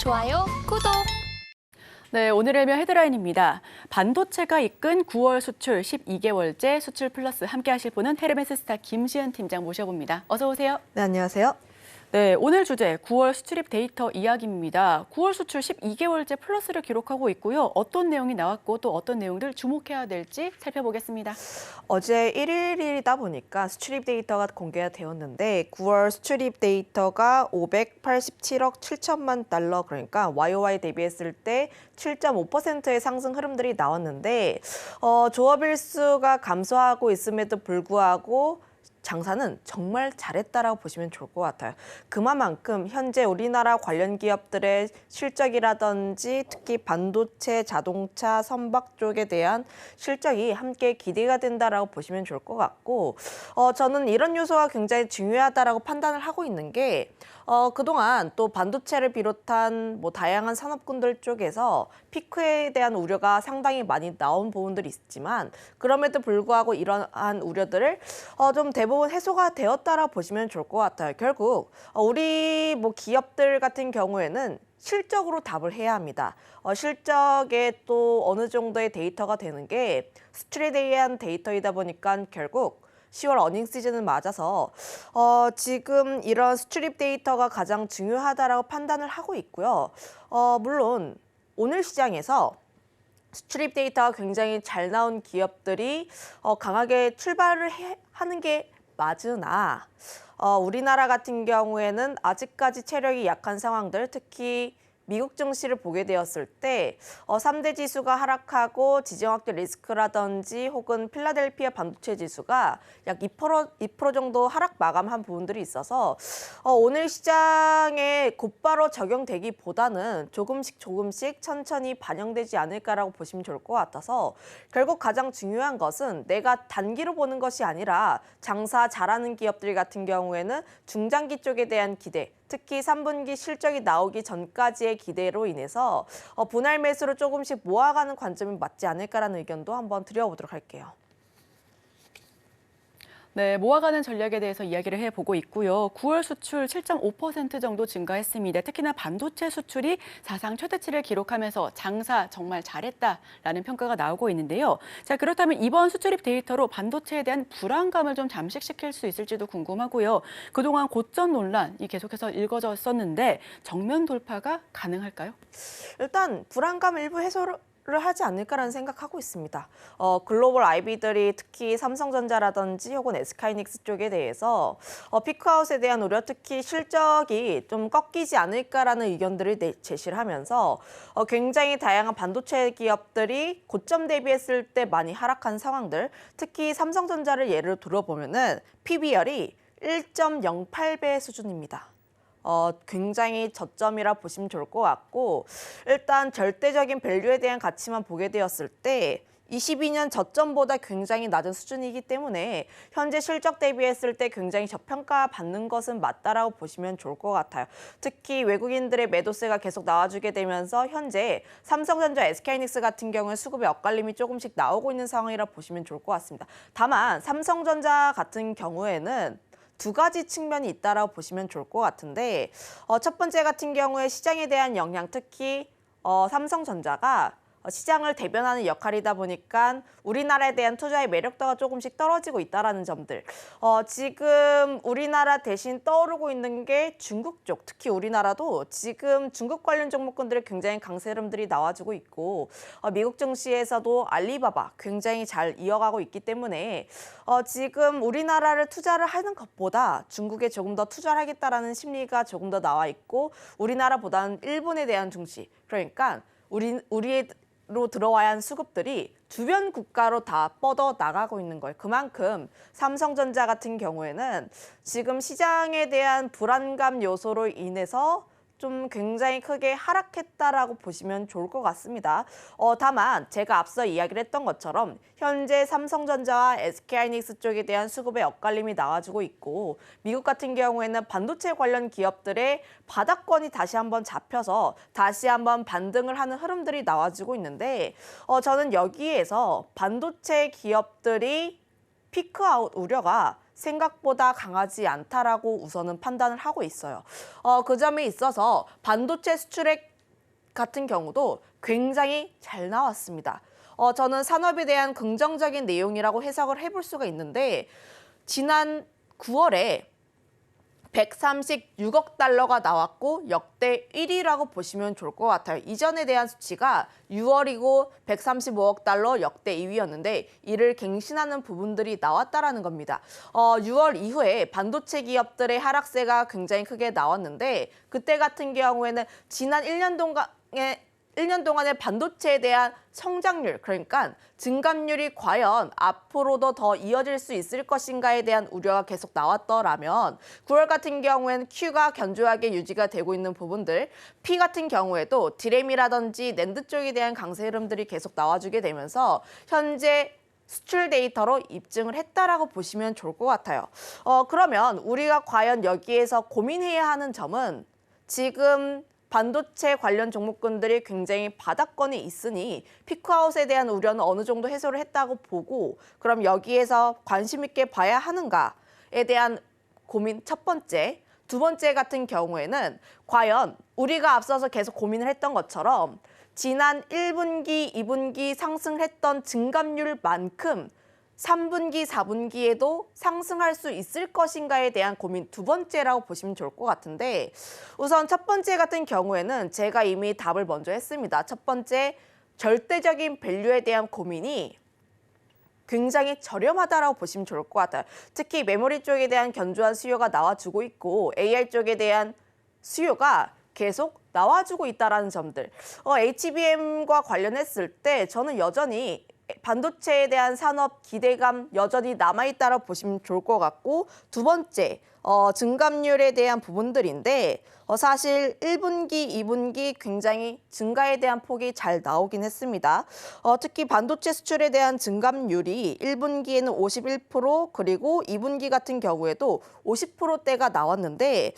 좋아요, 구독! 네, 오늘의 헤드라인입니다. 반도체가 이끈 9월 수출 12개월째 수출 플러스 함께 하실 분은 헤르메스스타 김시은 팀장 모셔봅니다. 어서 오세요. 네, 안녕하세요. 네, 오늘 주제 9월 수출입 데이터 이야기입니다. 9월 수출 12개월째 플러스를 기록하고 있고요. 어떤 내용이 나왔고 또 어떤 내용들 주목해야 될지 살펴보겠습니다. 어제 1일이다 보니까 수출입 데이터가 공개가 되었는데 9월 수출입 데이터가 587억 7천만 달러, 그러니까 YOY 대비했을 때 7.5%의 상승 흐름들이 나왔는데 조업일수가 감소하고 있음에도 불구하고 장사는 정말 잘했다라고 보시면 좋을 것 같아요. 그만큼 현재 우리나라 관련 기업들의 실적이라든지 특히 반도체, 자동차, 선박 쪽에 대한 실적이 함께 기대가 된다라고 보시면 좋을 것 같고 저는 이런 요소가 굉장히 중요하다라고 판단을 하고 있는 게 그동안 또 반도체를 비롯한 다양한 산업군들 쪽에서 피크에 대한 우려가 상당히 많이 나온 부분들이 있지만 그럼에도 불구하고 이러한 우려들을 좀 대부분 해소가 되었다라고 보시면 좋을 것 같아요. 결국 우리 기업들 같은 경우에는 실적으로 답을 해야 합니다. 실적에 또 어느 정도의 데이터가 되는 게 수출에 대한 데이터이다 보니까 결국 10월 어닝 시즌을 맞아서 지금 이런 수출입 데이터가 가장 중요하다라고 판단을 하고 있고요. 물론 오늘 시장에서 수출입 데이터가 굉장히 잘 나온 기업들이 강하게 출발을 하는 게 맞으나 우리나라 같은 경우에는 아직까지 체력이 약한 상황들, 특히 미국 증시를 보게 되었을 때 3대 지수가 하락하고 지정학적 리스크라든지 혹은 필라델피아 반도체 지수가 약 2% 정도 하락 마감한 부분들이 있어서 오늘 시장에 곧바로 적용되기보다는 조금씩 천천히 반영되지 않을까라고 보시면 좋을 것 같아서 결국 가장 중요한 것은 내가 단기로 보는 것이 아니라 장사 잘하는 기업들 같은 경우에는 중장기 쪽에 대한 기대, 특히 3분기 실적이 나오기 전까지의 기대로 인해서 분할 매수로 조금씩 모아가는 관점이 맞지 않을까라는 의견도 한번 드려보도록 할게요. 네, 모아가는 전략에 대해서 이야기를 해보고 있고요. 9월 수출 7.5% 정도 증가했습니다. 특히나 반도체 수출이 사상 최대치를 기록하면서 장사 정말 잘했다라는 평가가 나오고 있는데요. 자, 그렇다면 이번 수출입 데이터로 반도체에 대한 불안감을 좀 잠식시킬 수 있을지도 궁금하고요. 그동안 고점 논란이 계속해서 일궈졌었는데 정면 돌파가 가능할까요? 일단 불안감 일부 해소를 하지 않을까라는 생각하고 있습니다. 글로벌 IB들이 특히 삼성전자라든지 혹은 SK하이닉스 쪽에 대해서 피크아웃에 대한 우려, 특히 실적이 좀 꺾이지 않을까라는 의견들을 제시를 하면서 굉장히 다양한 반도체 기업들이 고점 대비했을 때 많이 하락한 상황들, 특히 삼성전자를 예를 들어보면은 PBR이 1.08배 수준입니다. 굉장히 저점이라 보시면 좋을 것 같고 일단 절대적인 밸류에 대한 가치만 보게 되었을 때 22년 저점보다 굉장히 낮은 수준이기 때문에 현재 실적 대비했을 때 굉장히 저평가받는 것은 맞다라고 보시면 좋을 것 같아요. 특히 외국인들의 매도세가 계속 나와주게 되면서 현재 삼성전자, SK하이닉스 같은 경우에 수급의 엇갈림이 조금씩 나오고 있는 상황이라 보시면 좋을 것 같습니다. 다만 삼성전자 같은 경우에는 두 가지 측면이 있다라고 보시면 좋을 것 같은데 첫 번째 같은 경우에 시장에 대한 영향, 특히 삼성전자가 시장을 대변하는 역할이다 보니까 우리나라에 대한 투자의 매력도가 조금씩 떨어지고 있다라는 점들. 지금 우리나라 대신 떠오르고 있는 게 중국 쪽, 특히 우리나라도 지금 중국 관련 종목군들의 굉장히 강세 흐름들이 나와주고 있고 미국 증시에서도 알리바바 굉장히 잘 이어가고 있기 때문에 지금 우리나라를 투자를 하는 것보다 중국에 조금 더 투자를 하겠다라는 심리가 조금 더 나와 있고 우리나라보다는 일본에 대한 중시, 그러니까 우리로 들어와야 하는 수급들이 주변 국가로 다 뻗어 나가고 있는 거예요. 그만큼 삼성전자 같은 경우에는 지금 시장에 대한 불안감 요소로 인해서 좀 굉장히 크게 하락했다라고 보시면 좋을 것 같습니다. 다만 제가 앞서 이야기를 했던 것처럼 현재 삼성전자와 SK하이닉스 쪽에 대한 수급의 엇갈림이 나와주고 있고 미국 같은 경우에는 반도체 관련 기업들의 바닥권이 다시 한번 잡혀서 다시 한번 반등을 하는 흐름들이 나와주고 있는데 저는 여기에서 반도체 기업들이 피크아웃 우려가 생각보다 강하지 않다라고 우선은 판단을 하고 있어요. 그 점에 있어서 반도체 수출액 같은 경우도 굉장히 잘 나왔습니다. 저는 산업에 대한 긍정적인 내용이라고 해석을 해볼 수가 있는데 지난 9월에 136억 달러가 나왔고 역대 1위라고 보시면 좋을 것 같아요. 이전에 대한 수치가 6월이고 135억 달러 역대 2위였는데 이를 갱신하는 부분들이 나왔다라는 겁니다. 6월 이후에 반도체 기업들의 하락세가 굉장히 크게 나왔는데 그때 같은 경우에는 지난 1년 동안의 반도체에 대한 성장률, 그러니까 증감률이 과연 앞으로도 더 이어질 수 있을 것인가에 대한 우려가 계속 나왔더라면 9월 같은 경우에는 Q가 견조하게 유지가 되고 있는 부분들, P 같은 경우에도 디램이라든지 낸드 쪽에 대한 강세 흐름들이 계속 나와주게 되면서 현재 수출 데이터로 입증을 했다라고 보시면 좋을 것 같아요. 그러면 우리가 과연 여기에서 고민해야 하는 점은 지금 반도체 관련 종목군들이 굉장히 바닥권에 있으니 피크아웃에 대한 우려는 어느 정도 해소를 했다고 보고 그럼 여기에서 관심 있게 봐야 하는가에 대한 고민 첫 번째. 두 번째 같은 경우에는 과연 우리가 앞서서 계속 고민을 했던 것처럼 지난 1분기, 2분기 상승했던 증감률만큼 3분기, 4분기에도 상승할 수 있을 것인가에 대한 고민 두 번째라고 보시면 좋을 것 같은데 우선 첫 번째 같은 경우에는 제가 이미 답을 먼저 했습니다. 첫 번째, 절대적인 밸류에 대한 고민이 굉장히 저렴하다라고 보시면 좋을 것 같아요. 특히 메모리 쪽에 대한 견조한 수요가 나와주고 있고 AI 쪽에 대한 수요가 계속 나와주고 있다는 점들. HBM과 관련했을 때 저는 여전히 반도체에 대한 산업 기대감 여전히 남아있다고 보시면 좋을 것 같고 두 번째, 증감률에 대한 부분들인데 사실 1분기, 2분기 굉장히 증가에 대한 폭이 잘 나오긴 했습니다. 특히 반도체 수출에 대한 증감률이 1분기에는 51% 그리고 2분기 같은 경우에도 50%대가 나왔는데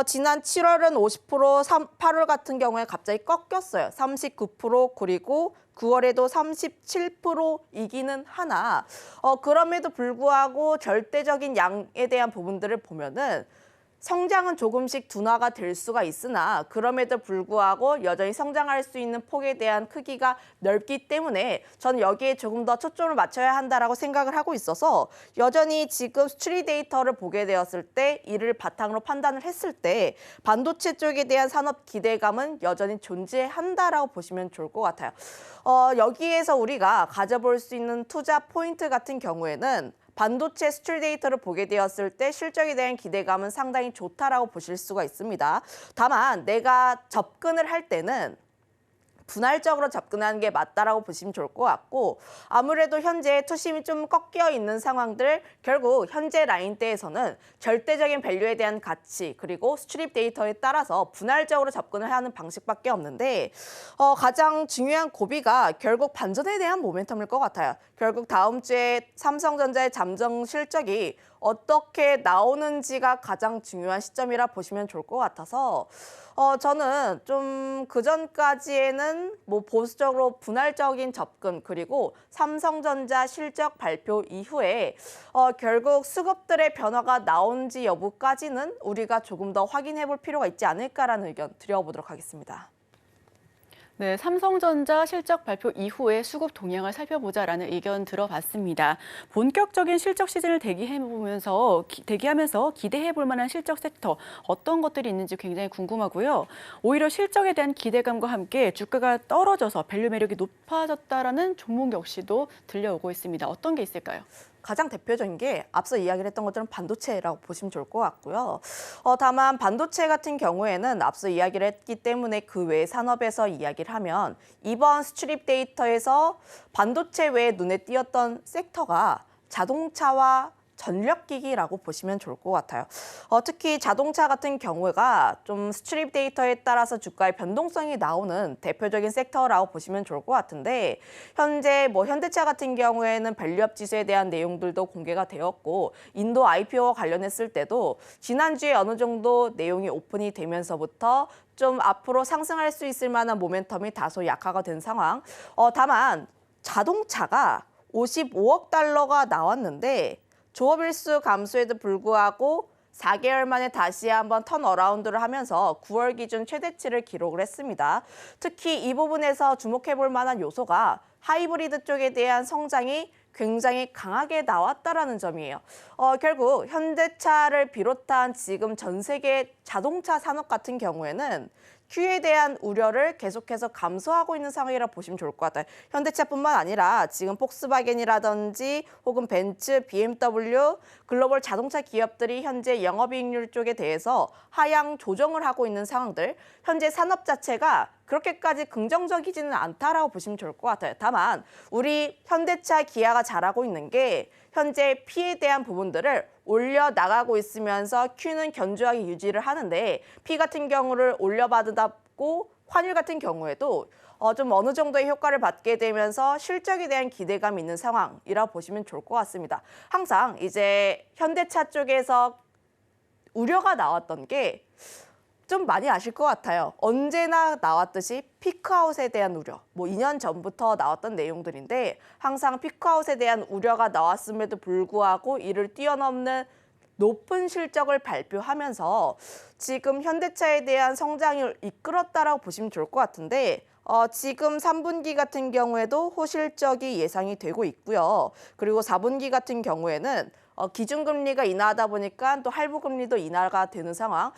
지난 7월은 50%, 8월 같은 경우에 갑자기 꺾였어요. 39% 그리고 9월에도 37%이기는 하나 그럼에도 불구하고 절대적인 양에 대한 부분들을 보면은 성장은 조금씩 둔화가 될 수가 있으나 그럼에도 불구하고 여전히 성장할 수 있는 폭에 대한 크기가 넓기 때문에 저는 여기에 조금 더 초점을 맞춰야 한다라고 생각을 하고 있어서 여전히 지금 수출이 데이터를 보게 되었을 때 이를 바탕으로 판단을 했을 때 반도체 쪽에 대한 산업 기대감은 여전히 존재한다라고 보시면 좋을 것 같아요. 여기에서 우리가 가져볼 수 있는 투자 포인트 같은 경우에는 반도체 수출 데이터를 보게 되었을 때 실적에 대한 기대감은 상당히 좋다라고 보실 수가 있습니다. 다만 내가 접근을 할 때는 분할적으로 접근하는 게 맞다라고 보시면 좋을 것 같고 아무래도 현재 투심이 좀 꺾여 있는 상황들 결국 현재 라인대에서는 절대적인 밸류에 대한 가치 그리고 수출입 데이터에 따라서 분할적으로 접근을 하는 방식밖에 없는데 가장 중요한 고비가 결국 반전에 대한 모멘텀일 것 같아요. 결국 다음 주에 삼성전자의 잠정 실적이 어떻게 나오는지가 가장 중요한 시점이라 보시면 좋을 것 같아서 저는 좀 그전까지에는 보수적으로 분할적인 접근 그리고 삼성전자 실적 발표 이후에 결국 수급들의 변화가 나온지 여부까지는 우리가 조금 더 확인해 볼 필요가 있지 않을까라는 의견 드려보도록 하겠습니다. 네, 삼성전자 실적 발표 이후에 수급 동향을 살펴보자라는 의견 들어봤습니다. 본격적인 실적 시즌을 대기하면서 기대해볼 만한 실적 섹터 어떤 것들이 있는지 굉장히 궁금하고요. 오히려 실적에 대한 기대감과 함께 주가가 떨어져서 밸류 매력이 높아졌다라는 종목 역시도 들려오고 있습니다. 어떤 게 있을까요? 가장 대표적인 게 앞서 이야기를 했던 것처럼 반도체라고 보시면 좋을 것 같고요. 다만 반도체 같은 경우에는 앞서 이야기를 했기 때문에 그 외 산업에서 이야기를 하면 이번 수출입 데이터에서 반도체 외에 눈에 띄었던 섹터가 자동차와 전력기기라고 보시면 좋을 것 같아요. 특히 자동차 같은 경우가 좀 수출입 데이터에 따라서 주가의 변동성이 나오는 대표적인 섹터라고 보시면 좋을 것 같은데 현재 현대차 같은 경우에는 밸류업 지수에 대한 내용들도 공개가 되었고 인도 IPO와 관련했을 때도 지난주에 어느 정도 내용이 오픈이 되면서부터 좀 앞으로 상승할 수 있을 만한 모멘텀이 다소 약화가 된 상황. 다만 자동차가 55억 달러가 나왔는데 조업일수 감소에도 불구하고 4개월 만에 다시 한번 턴어라운드를 하면서 9월 기준 최대치를 기록을 했습니다. 특히 이 부분에서 주목해 볼 만한 요소가 하이브리드 쪽에 대한 성장이 굉장히 강하게 나왔다라는 점이에요. 결국 현대차를 비롯한 지금 전 세계 자동차 산업 같은 경우에는 Q에 대한 우려를 계속해서 감소하고 있는 상황이라 보시면 좋을 것 같아요. 현대차뿐만 아니라 지금 폭스바겐이라든지 혹은 벤츠, BMW, 글로벌 자동차 기업들이 현재 영업이익률 쪽에 대해서 하향 조정을 하고 있는 상황들, 현재 산업 자체가 그렇게까지 긍정적이지는 않다라고 보시면 좋을 것 같아요. 다만 우리 현대차, 기아가 잘하고 있는 게 현재 P에 대한 부분들을 올려나가고 있으면서 Q는 견조하게 유지를 하는데 P 같은 경우를 올려받고 환율 같은 경우에도 좀 어느 정도의 효과를 받게 되면서 실적에 대한 기대감이 있는 상황이라 보시면 좋을 것 같습니다. 항상 이제 현대차 쪽에서 우려가 나왔던 게 좀 많이 아실 것 같아요. 언제나 나왔듯이 피크아웃에 대한 우려, 2년 전부터 나왔던 내용들인데 항상 피크아웃에 대한 우려가 나왔음에도 불구하고 이를 뛰어넘는 높은 실적을 발표하면서 지금 현대차에 대한 성장을 이끌었다라고 보시면 좋을 것 같은데 지금 3분기 같은 경우에도 호실적이 예상이 되고 있고요. 그리고 4분기 같은 경우에는 기준금리가 인하하다 보니까 또 할부금리도 인하가 되는 상황.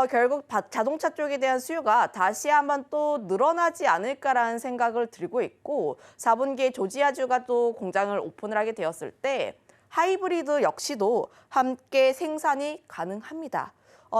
결국 자동차 쪽에 대한 수요가 다시 한번 또 늘어나지 않을까라는 생각을 들고 있고 4분기에 조지아주가 또 공장을 오픈을 하게 되었을 때 하이브리드 역시도 함께 생산이 가능합니다.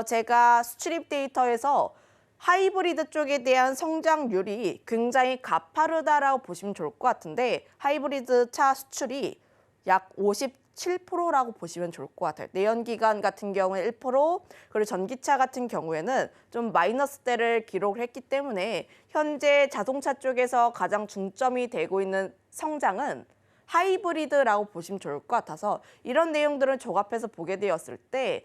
제가 수출입 데이터에서 하이브리드 쪽에 대한 성장률이 굉장히 가파르다라고 보시면 좋을 것 같은데 하이브리드 차 수출이 약 57%라고 보시면 좋을 것 같아요. 내연기관 같은 경우에 1%, 그리고 전기차 같은 경우에는 좀 마이너스대를 기록을 했기 때문에 현재 자동차 쪽에서 가장 중점이 되고 있는 성장은 하이브리드라고 보시면 좋을 것 같아서 이런 내용들을 종합해서 보게 되었을 때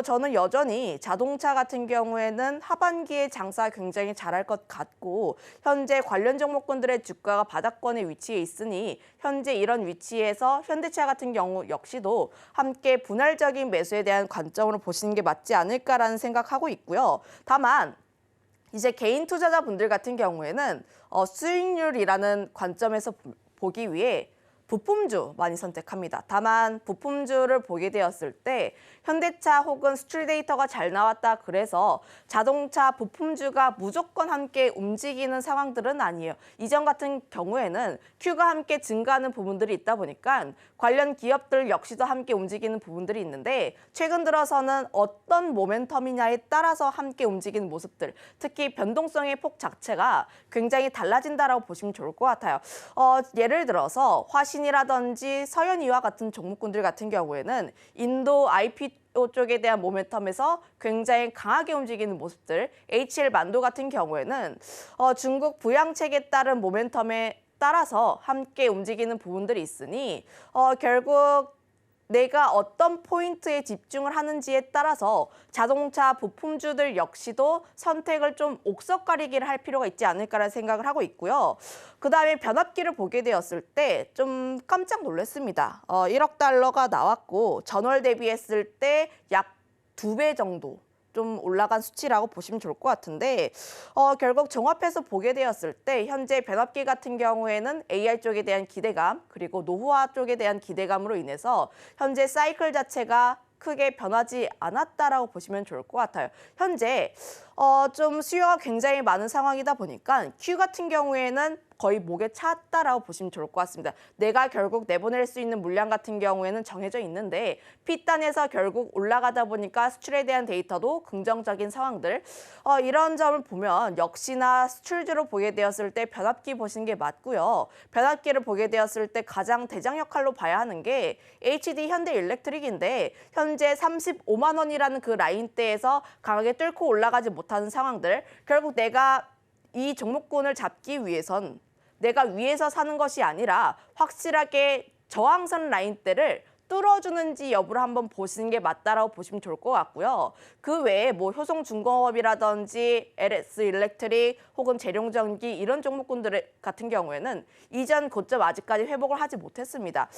저는 여전히 자동차 같은 경우에는 하반기에 장사 굉장히 잘할 것 같고 현재 관련 종목군들의 주가가 바닥권에 위치해 있으니 현재 이런 위치에서 현대차 같은 경우 역시도 함께 분할적인 매수에 대한 관점으로 보시는 게 맞지 않을까라는 생각하고 있고요. 다만 이제 개인 투자자분들 같은 경우에는 수익률이라는 관점에서 보기 위해 부품주 많이 선택합니다. 다만 부품주를 보게 되었을 때 현대차 혹은 수출 데이터가 잘 나왔다 그래서 자동차 부품주가 무조건 함께 움직이는 상황들은 아니에요. 이전 같은 경우에는 Q가 함께 증가하는 부분들이 있다 보니까 관련 기업들 역시도 함께 움직이는 부분들이 있는데 최근 들어서는 어떤 모멘텀이냐에 따라서 함께 움직이는 모습들, 특히 변동성의 폭 자체가 굉장히 달라진다라고 보시면 좋을 것 같아요. 예를 들어서 화신이라든지 서현이와 같은 종목군들 같은 경우에는 인도 IPO 쪽에 대한 모멘텀에서 굉장히 강하게 움직이는 모습들, HL만도 같은 경우에는 중국 부양책에 따른 모멘텀에 따라서 함께 움직이는 부분들이 있으니 결국 내가 어떤 포인트에 집중을 하는지에 따라서 자동차 부품주들 역시도 선택을 좀 옥석가리기를 할 필요가 있지 않을까라는 생각을 하고 있고요. 그다음에 변압기를 보게 되었을 때 좀 깜짝 놀랐습니다. 1억 달러가 나왔고 전월 대비했을 때 약 2배 정도 좀 올라간 수치라고 보시면 좋을 것 같은데 결국 종합해서 보게 되었을 때 현재 변압기 같은 경우에는 AI 쪽에 대한 기대감 그리고 노후화 쪽에 대한 기대감으로 인해서 현재 사이클 자체가 크게 변하지 않았다라고 보시면 좋을 것 같아요. 현재 좀 수요가 굉장히 많은 상황이다 보니까 Q 같은 경우에는 거의 목에 찼다라고 보시면 좋을 것 같습니다. 내가 결국 내보낼 수 있는 물량 같은 경우에는 정해져 있는데 P단에서 결국 올라가다 보니까 수출에 대한 데이터도 긍정적인 상황들 이런 점을 보면 역시나 수출주로 보게 되었을 때 변압기 보시는 게 맞고요. 변압기를 보게 되었을 때 가장 대장 역할로 봐야 하는 게 HD 현대일렉트릭인데 현재 35만 원이라는 그 라인대에서 강하게 뚫고 올라가지 못하는 상황들 결국 내가 이 종목군을 잡기 위해선 내가 위에서 사는 것이 아니라 확실하게 저항선 라인대를 뚫어주는지 여부를 한번 보시는 게 맞다라고 보시면 좋을 것 같고요. 그 외에 뭐 효성중공업이라든지 LS 일렉트릭 혹은 재룡전기 이런 종목군들 같은 경우에는 이전 고점 아직까지 회복을 하지 못했습니다.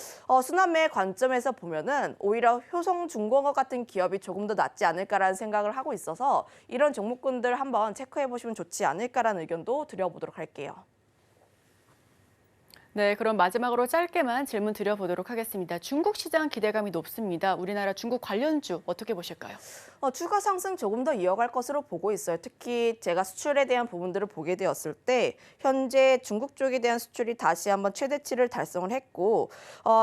순환매의 관점에서 보면은 오히려 효성중공업 같은 기업이 조금 더 낫지 않을까라는 생각을 하고 있어서 이런 종목군들 한번 체크해 보시면 좋지 않을까라는 의견도 드려보도록 할게요. 네, 그럼 마지막으로 짧게만 질문 드려보도록 하겠습니다. 중국 시장 기대감이 높습니다. 우리나라 중국 관련주 어떻게 보실까요? 추가 상승 조금 더 이어갈 것으로 보고 있어요. 특히 제가 수출에 대한 부분들을 보게 되었을 때 현재 중국 쪽에 대한 수출이 다시 한번 최대치를 달성을 했고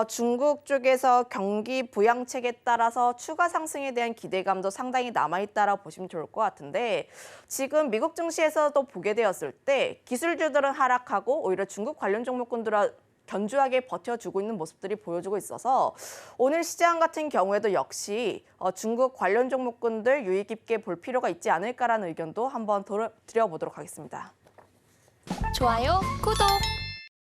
중국 쪽에서 경기 부양책에 따라서 추가 상승에 대한 기대감도 상당히 남아있다라고 보시면 좋을 것 같은데 지금 미국 증시에서도 보게 되었을 때 기술주들은 하락하고 오히려 중국 관련 종목군들은 견주하게 버텨주고 있는 모습들이 보여주고 있어서 오늘 시장 같은 경우에도 역시 중국 관련 종목군들 유의 깊게 볼 필요가 있지 않을까라는 의견도 한번 드려보도록 하겠습니다. 좋아요, 구독!